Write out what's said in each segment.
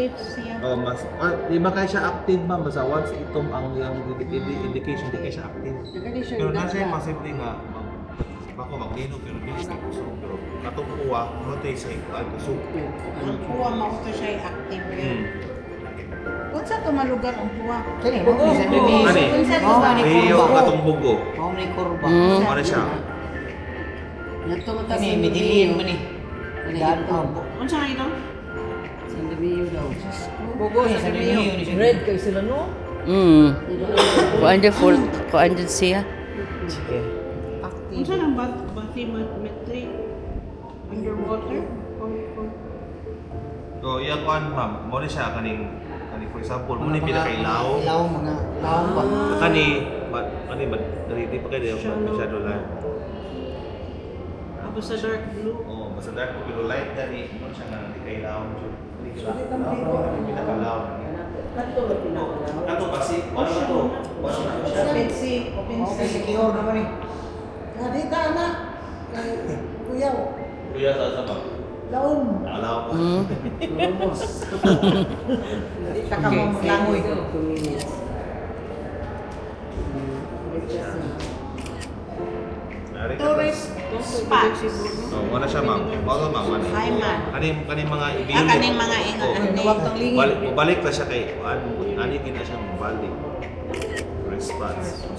safe siya. Oh, mas di ba kaya siya active ma'am basta once itom ang yung indication di kaya siya active. Pero na siya possibly nga bako maglino pero dili sa puso pero katong kuha mo tay sa puso. Ang kuha mao to siya active yun. Unsa to malugar ang kuha? Kani mo sa bibi. Ani? Unsa to Oh, ba? ani Iyo kurba. katong bugo. Mao ni kurba. Ano siya? Kani midilin man ni. Daan ko. Unsa nga ito? Sa bibi daw. Bugo sa bibiyo. Red kay sila no. Kuan dyan siya. Sige. Unsa nang bathymetry? Underwater? So, iya kuan ma'am, mo ni siya kaning for example, mo ni pinakailaw. Ilaw mga law ba. Kani ready pa kay masyado lang. Tapos sa dark blue. Oh, basta dark blue pero light gani mo siya nga di kailaw. Hindi ka pinakalaw. Kato kasi ano to? Open sea. Open Okay, sea. secure naman ni. Hindi ka na. Kuyaw. Kuya sa ba? Laon. Alaw pa. Lumos. Taka mo langoy. 2 minutes. Tourist spot. Oh, wala siya ma'am. Wala ma'am. Hi, ma'am. Kaning mga Kaning mga Huwag tang lingid. Balik pa siya kay ani kita siya mabalik. Response.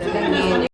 Dalagyan.